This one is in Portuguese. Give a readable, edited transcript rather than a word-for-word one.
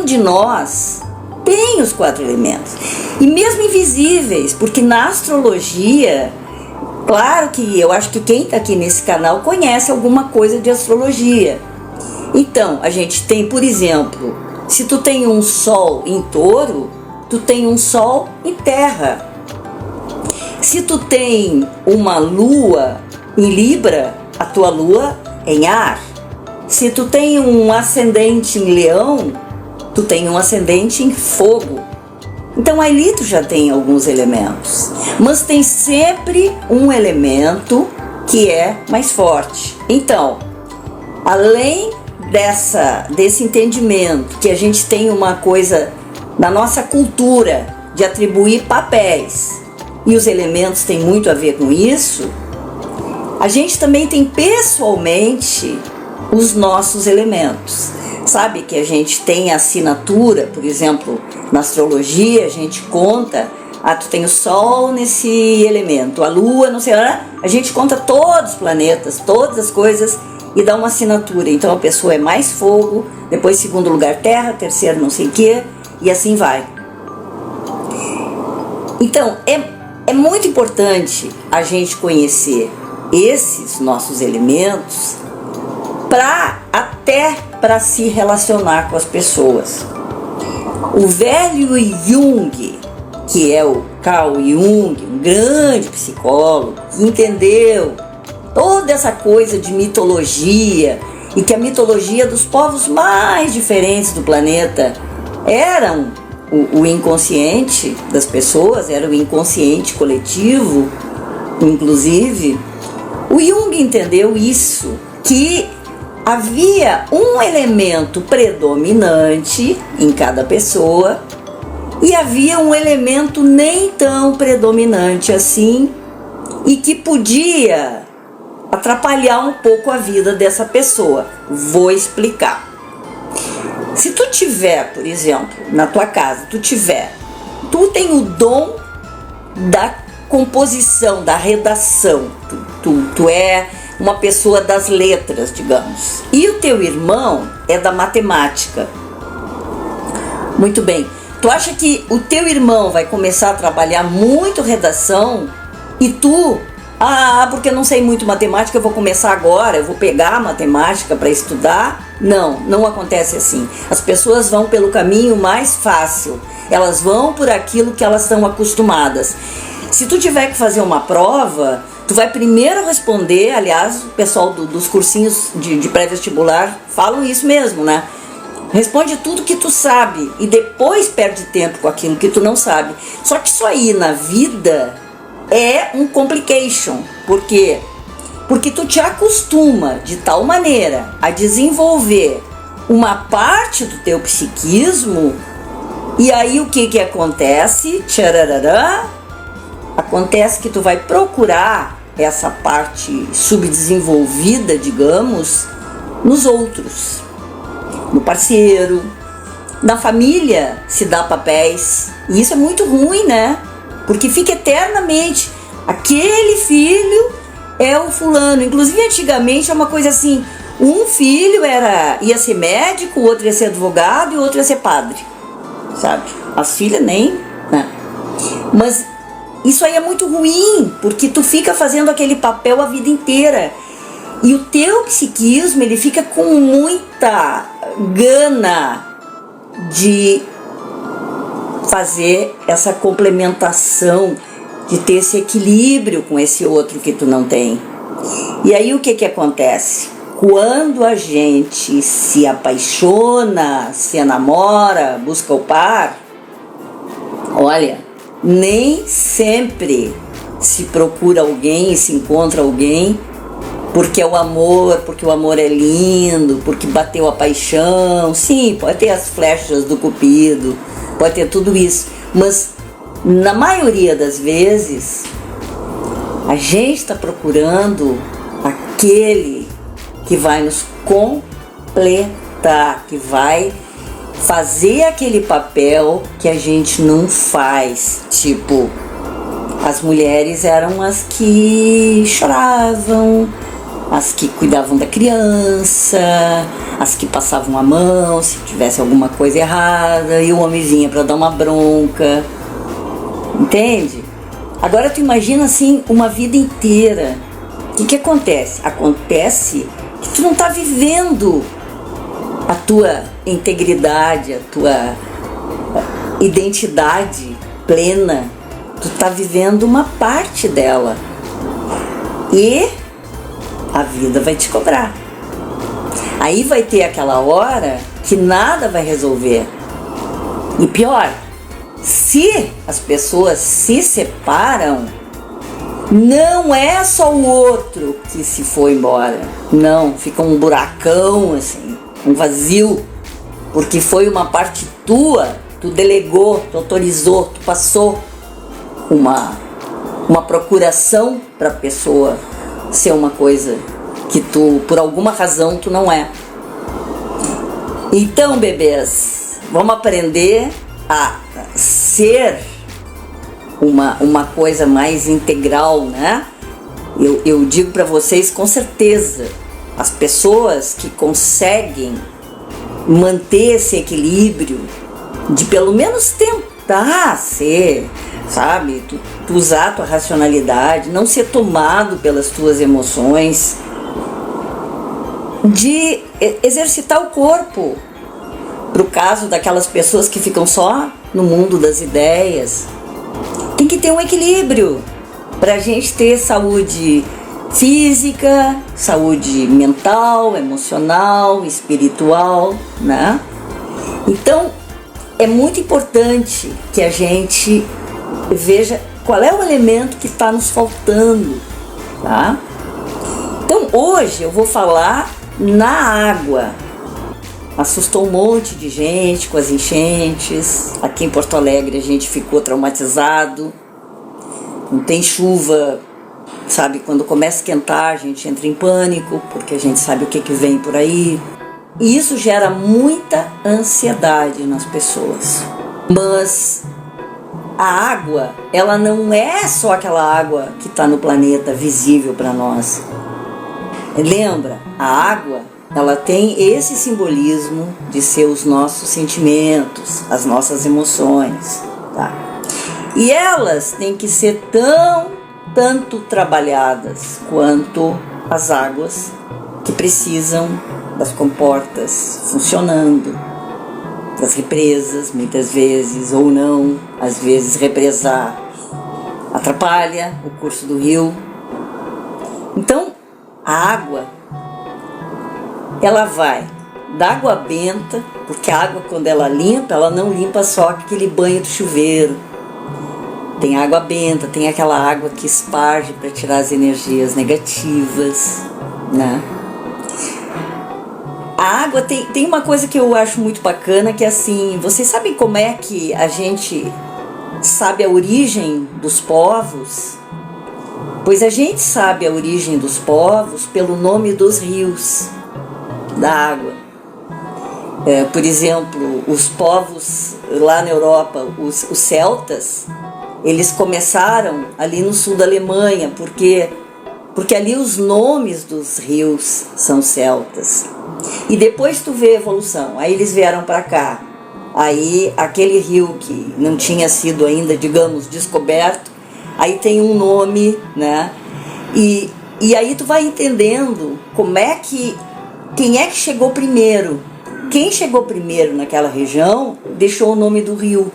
de nós tem os 4 elementos. E mesmo invisíveis, porque na astrologia, claro que eu acho que quem está aqui nesse canal conhece alguma coisa de astrologia. Então, a gente tem, por exemplo, se tu tem um Sol em Touro, tu tem um Sol em Terra. Se tu tem uma Lua em Libra, a tua Lua é em ar. Se tu tem um ascendente em Leão, tu tem um ascendente em fogo. Então ali tu já tem alguns elementos. Mas tem sempre um elemento que é mais forte. Então, além desse entendimento que a gente tem uma coisa na nossa cultura de atribuir papéis, e os elementos têm muito a ver com isso, a gente também tem pessoalmente os nossos elementos. Sabe que a gente tem a assinatura, por exemplo, na astrologia a gente conta, tu tem o Sol nesse elemento, a Lua, não sei, a gente conta todos os planetas, todas as coisas e dá uma assinatura. Então a pessoa é mais fogo, depois segundo lugar terra, terceiro não sei o que, e assim vai. Então é muito importante a gente conhecer esses nossos elementos até para se relacionar com as pessoas. O velho Jung, que é o Carl Jung, um grande psicólogo, que entendeu toda essa coisa de mitologia, e que a mitologia dos povos mais diferentes do planeta eram o inconsciente das pessoas, era o inconsciente coletivo, inclusive. O Jung entendeu isso, que havia um elemento predominante em cada pessoa e havia um elemento nem tão predominante assim e que podia atrapalhar um pouco a vida dessa pessoa. Vou explicar. Se tu tiver, por exemplo, na tua casa, tu tem o dom da composição, da redação, tu é uma pessoa das letras, digamos, e o teu irmão é da matemática. Muito bem, tu acha que o teu irmão vai começar a trabalhar muito redação e tu, porque eu não sei muito matemática, eu vou começar agora, eu vou pegar a matemática para estudar? Não acontece assim. As pessoas vão pelo caminho mais fácil, elas vão por aquilo que elas estão acostumadas. Se tu tiver que fazer uma prova, tu vai primeiro responder, aliás, o pessoal dos cursinhos de pré-vestibular falam isso mesmo, né? Responde tudo que tu sabe e depois perde tempo com aquilo que tu não sabe. Só que isso aí na vida é um complication. Por quê? Porque tu te acostuma de tal maneira a desenvolver uma parte do teu psiquismo e aí o que acontece? Tchararará, acontece que tu vai procurar essa parte subdesenvolvida, digamos, nos outros, no parceiro, na família se dá papéis, e isso é muito ruim, né? Porque fica eternamente, aquele filho é o fulano. Inclusive antigamente é uma coisa assim, um filho ia ser médico, o outro ia ser advogado e o outro ia ser padre, sabe? As filhas nem, né? Mas isso aí é muito ruim, porque tu fica fazendo aquele papel a vida inteira. E o teu psiquismo, ele fica com muita gana de fazer essa complementação, de ter esse equilíbrio com esse outro que tu não tem. E aí o que acontece? Quando a gente se apaixona, se enamora, busca o par, olha, nem sempre se procura alguém e se encontra alguém porque é o amor, porque o amor é lindo, porque bateu a paixão. Sim, pode ter as flechas do cupido, pode ter tudo isso, mas na maioria das vezes a gente está procurando aquele que vai nos completar, que vai fazer aquele papel que a gente não faz. Tipo, as mulheres eram as que choravam, as que cuidavam da criança, as que passavam a mão se tivesse alguma coisa errada, e o homem vinha para dar uma bronca, entende? Agora tu imagina assim uma vida inteira. O que acontece? Acontece que tu não está vivendo a tua integridade, a tua identidade plena. Tu está vivendo uma parte dela. E a vida vai te cobrar. Aí vai ter aquela hora que nada vai resolver. E pior, se as pessoas se separam, não é só o outro que se foi embora. Não, fica um buracão assim, um vazio, porque foi uma parte tua, tu delegou, tu autorizou, tu passou uma procuração para a pessoa ser uma coisa que tu, por alguma razão, tu não é. Então, bebês, vamos aprender a ser uma coisa mais integral, né? Eu digo para vocês com certeza, as pessoas que conseguem manter esse equilíbrio de pelo menos tentar ser, sabe, tu usar a tua racionalidade, não ser tomado pelas tuas emoções, de exercitar o corpo, pro caso daquelas pessoas que ficam só no mundo das ideias. Tem que ter um equilíbrio pra gente ter saúde física, saúde mental, emocional, espiritual, né? Então, é muito importante que a gente veja qual é o elemento que está nos faltando, tá? Então, hoje eu vou falar na água. Assustou um monte de gente com as enchentes. Aqui em Porto Alegre a gente ficou traumatizado. Não tem chuva, sabe? Quando começa a esquentar a gente entra em pânico, porque a gente sabe o que vem por aí. E isso gera muita ansiedade nas pessoas. Mas a água, ela não é só aquela água que está no planeta visível para nós. Lembra? A água, ela tem esse simbolismo de ser os nossos sentimentos, as nossas emoções, tá? E elas têm que ser tanto trabalhadas quanto as águas que precisam das comportas funcionando, das represas, muitas vezes, ou não. Às vezes represar atrapalha o curso do rio. Então, a água, ela vai da água benta, porque a água, quando ela limpa, ela não limpa só aquele banho do chuveiro. Tem água benta, tem aquela água que esparge para tirar as energias negativas, né? A água tem uma coisa que eu acho muito bacana, que é assim, vocês sabem como é que a gente sabe a origem dos povos? Pois a gente sabe a origem dos povos pelo nome dos rios da água. Por exemplo, os povos lá na Europa, os celtas, eles começaram ali no sul da Alemanha, porque ali os nomes dos rios são celtas. E depois tu vê a evolução, aí eles vieram para cá, aí aquele rio que não tinha sido ainda, digamos, descoberto, aí tem um nome, né? E aí tu vai entendendo quem é que chegou primeiro. Quem chegou primeiro naquela região deixou o nome do rio.